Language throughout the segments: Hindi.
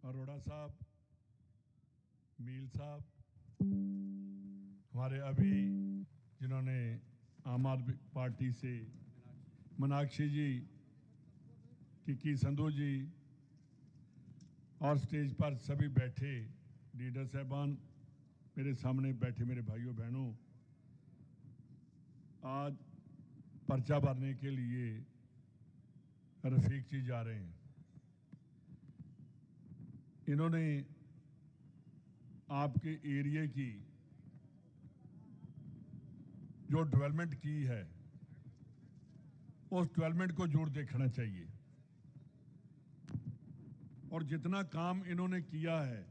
अरोड़ा साहब, मील साहब, हमारे अभी जिन्होंने आम आदमी पार्टी से मीनाक्षी जी, किकी संधू जी और स्टेज पर सभी बैठे लीडर साहबान, मेरे सामने बैठे मेरे भाइयों बहनों, आज पर्चा भरने के लिए रफीक जी जा रहे हैं। इन्होंने आपके एरिया की जो डेवलपमेंट की है उस डेवलपमेंट को जोर देखना चाहिए, और जितना काम इन्होंने किया है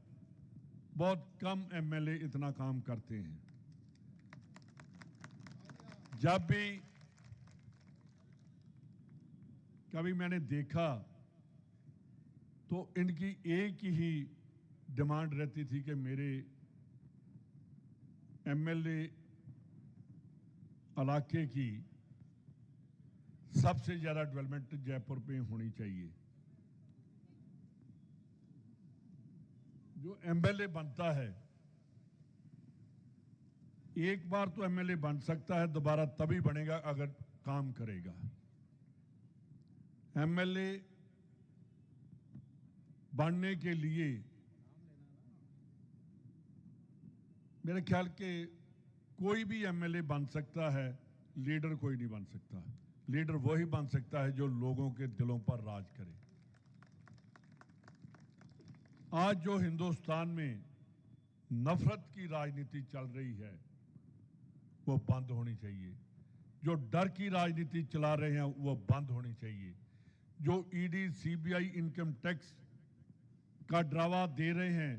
बहुत कम एमएलए इतना काम करते हैं। जब भी कभी मैंने देखा तो इनकी एक ही डिमांड रहती थी कि मेरे एमएलए इलाके की सबसे ज्यादा डेवलपमेंट जयपुर में होनी चाहिए। जो एमएलए बनता है एक बार तो एमएलए बन सकता है, दोबारा तभी बनेगा अगर काम करेगा। एमएलए बनने के लिए मेरे ख्याल के कोई भी एमएलए बन सकता है, लीडर कोई नहीं बन सकता। लीडर वही बन सकता है जो लोगों के दिलों पर राज करे। आज जो हिंदुस्तान में नफरत की राजनीति चल रही है वो बंद होनी चाहिए। जो डर की राजनीति चला रहे हैं वो बंद होनी चाहिए। जो ईडी, सीबीआई, इनकम टैक्स का डरावा दे रहे हैं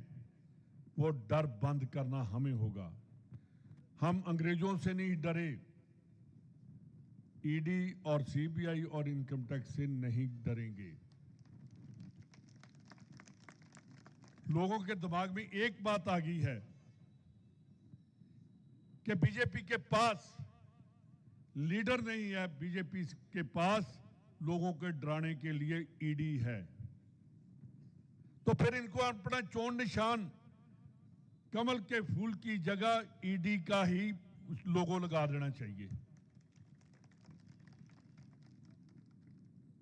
वो डर बंद करना हमें होगा। हम अंग्रेजों से नहीं डरे, ईडी और सीबीआई और इनकम टैक्स से नहीं डरेंगे। लोगों के दिमाग में एक बात आ गई है कि बीजेपी के पास लीडर नहीं है, बीजेपी के पास लोगों के डराने के लिए ईडी है। तो फिर इनको अपना चोन निशान कमल के फूल की जगह ईडी का ही लोगो लगा देना चाहिए।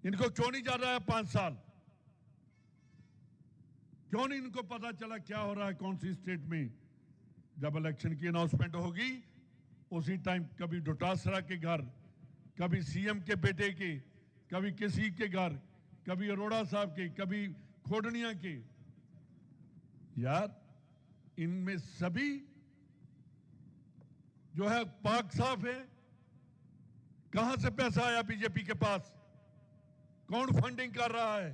इनको क्यों नहीं जा रहा है 5 साल? क्यों नहीं इनको पता चला क्या हो रहा है कौन सी स्टेट में? जब इलेक्शन की अनाउंसमेंट होगी उसी टाइम कभी डोटासरा के घर, कभी सीएम के बेटे के, कभी किसी के घर, कभी अरोड़ा साहब के, कभी खोडनिया के। यार इनमें सभी जो है पाक साफ है। कहां से पैसा आया बीजेपी के पास? कौन फंडिंग कर रहा है?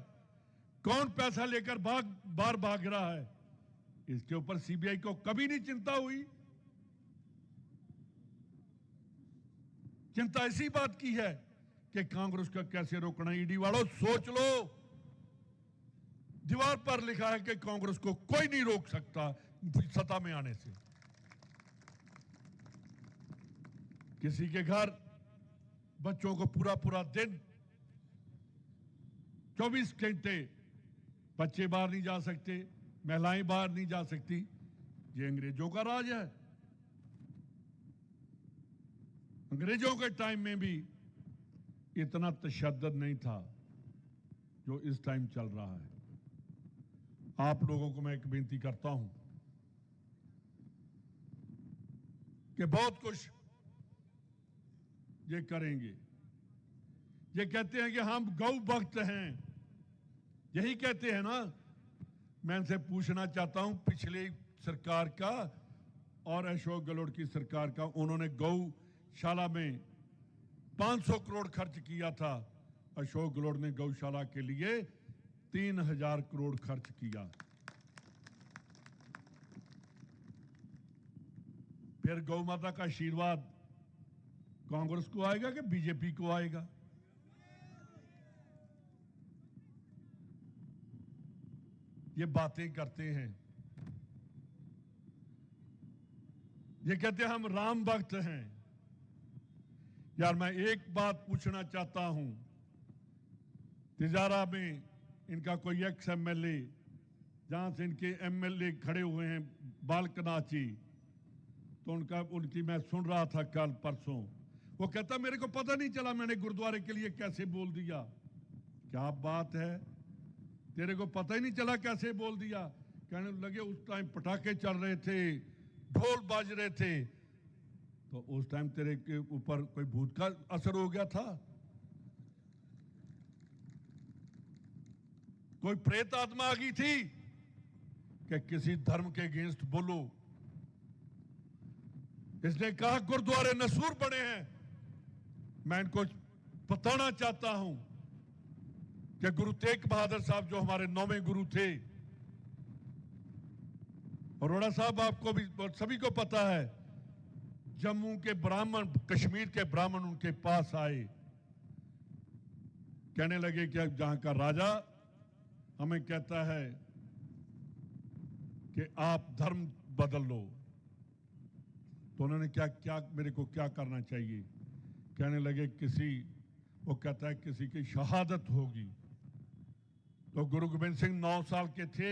कौन पैसा लेकर बार भाग रहा है? इसके ऊपर सीबीआई को कभी नहीं चिंता हुई। चिंता इसी बात की है कि कांग्रेस का कैसे रोकना। ईडी वालों सोच लो, दीवार पर लिखा है कि कांग्रेस को कोई नहीं रोक सकता सत्ता में आने से। किसी के घर बच्चों को पूरा पूरा दिन 24 घंटे बच्चे बाहर नहीं जा सकते, महिलाएं बाहर नहीं जा सकती। ये अंग्रेजों का राज है। अंग्रेजों के टाइम में भी इतना तशद्दुद नहीं था जो इस टाइम चल रहा है। आप लोगों को मैं एक विनती करता हूं कि बहुत कुछ ये करेंगे। ये कहते हैं कि हम गौ भक्त हैं, यही कहते हैं ना। मैं इनसे पूछना चाहता हूं, पिछली सरकार का और अशोक गहलोत की सरकार का, उन्होंने गौशाला में 500 करोड़ खर्च किया था। अशोक गहलोत ने गौशाला के लिए 3000 करोड़ खर्च किया। फिर गौ माता का आशीर्वाद कांग्रेस को आएगा कि बीजेपी को आएगा? ये बातें करते हैं, ये कहते हैं हम राम भक्त हैं। यार मैं एक बात पूछना चाहता हूं, तिजारा में इनका कोई एक्स एमएलए जहां से इनके एमएलए खड़े हुए हैं बालकनाथ जी, तो उनकी मैं सुन रहा था कल परसों। वो कहता मेरे को पता नहीं चला मैंने गुरुद्वारे के लिए कैसे बोल दिया। क्या बात है, तेरे को पता ही नहीं चला कैसे बोल दिया? कहने लगे उस टाइम पटाखे चल रहे थे, ढोल बाज रहे थे, तो उस टाइम तेरे के ऊपर कोई भूत का असर हो गया था? कोई प्रेत आत्मा आ गई थी कि किसी धर्म के अगेंस्ट बोलो? इसने कहा गुरुद्वारे नसूर बने हैं। मैं इनको बताना चाहता हूं कि गुरु तेग बहादुर साहब जो हमारे 9वें गुरु थे, अरोड़ा साहब आपको भी सभी को पता है, जम्मू के ब्राह्मण, कश्मीर के ब्राह्मण उनके पास आए, कहने लगे कि जहां का राजा हमें कहता है कि आप धर्म बदल लो, तो उन्होंने क्या मेरे को क्या करना चाहिए? कहने लगे वो कहता है किसी की शहादत होगी। तो गुरु गोबिंद सिंह 9 साल के थे,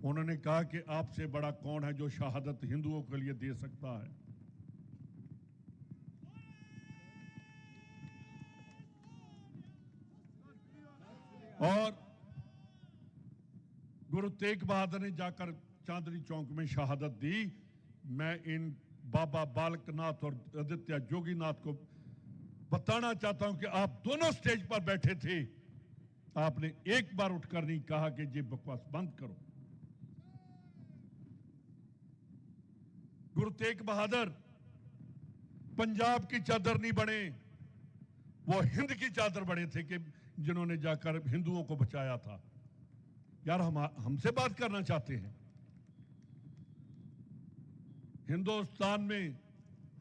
उन्होंने कहा कि आपसे बड़ा कौन है जो शहादत हिंदुओं के लिए दे सकता है? और गुरु तेग बहादुर ने जाकर चांदनी चौक में शहादत दी। मैं इन बाबा बालकनाथ और आदित्य जोगीनाथ को बताना चाहता हूं कि आप दोनों स्टेज पर बैठे थे, आपने एक बार उठकर नहीं कहा कि ये बकवास बंद करो। गुरु तेग बहादुर पंजाब की चादर नहीं बने, वो हिंद की चादर बने थे कि जिन्होंने जाकर हिंदुओं को बचाया था। यार हमसे बात करना चाहते हैं? हिंदुस्तान में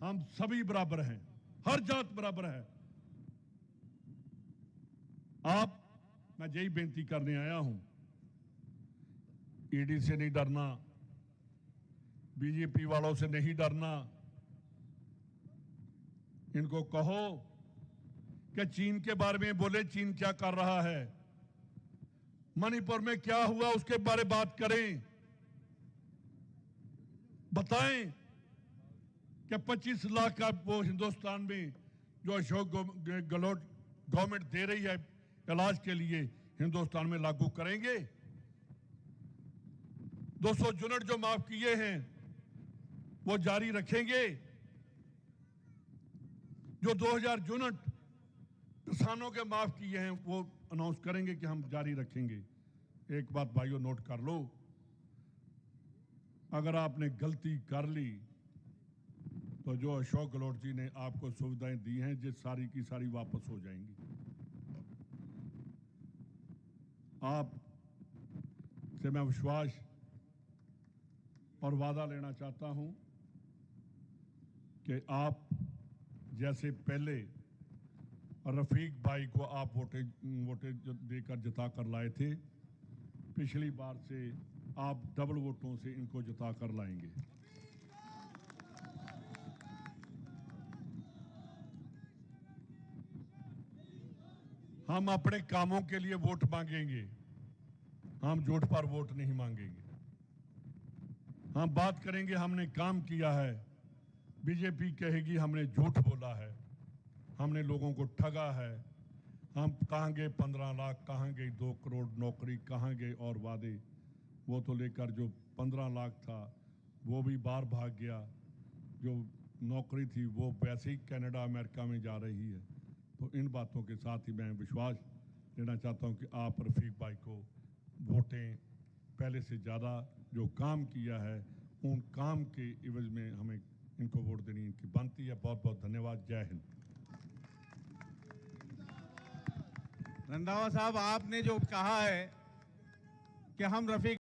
हम सभी बराबर हैं, हर जात बराबर है। मैं यही बेनती करने आया हूं, ईडी से नहीं डरना, बीजेपी वालों से नहीं डरना। इनको कहो कि चीन के बारे में बोले, चीन क्या कर रहा है, मणिपुर में क्या हुआ उसके बारे में बात करें, बताएं कि 25 लाख का वो हिंदुस्तान में जो अशोक गहलोत गवर्नमेंट दे रही है इलाज के लिए, हिंदुस्तान में लागू करेंगे? 200 यूनिट जो माफ किए हैं वो जारी रखेंगे? जो 2000 यूनिट किसानों के माफ किए हैं वो अनाउंस करेंगे कि हम जारी रखेंगे। एक बात भाइयों नोट कर लो, अगर आपने गलती कर ली तो जो अशोक गहलोत जी ने आपको सुविधाएं दी हैं ये सारी की सारी वापस हो जाएंगी। आप से मैं विश्वास और वादा लेना चाहता हूं कि आप जैसे पहले रफीक भाई को आप वोटें देकर जिता कर लाए थे, पिछली बार से आप डबल वोटों से इनको जिता कर लाएंगे। हम अपने कामों के लिए वोट मांगेंगे, हम झूठ पर वोट नहीं मांगेंगे। हम बात करेंगे हमने काम किया है, बीजेपी कहेगी हमने झूठ बोला है, हमने लोगों को ठगा है। हम कहाँ गए 15 लाख, कहाँ गई 2 करोड़ नौकरी, कहाँ गए और वादे? वो तो लेकर जो 15 लाख था वो भी बाहर भाग गया, जो नौकरी थी वो वैसे ही कनाडा अमेरिका में जा रही है। तो इन बातों के साथ ही मैं विश्वास देना चाहता हूं कि आप रफीक भाई को वोटें पहले से ज़्यादा जो काम किया है उन काम के इवज में हमें इनको वोट देनी इनकी बनती है। बहुत बहुत धन्यवाद। जय हिंद। रंधावा साहब, आपने जो कहा है कि हम रफीक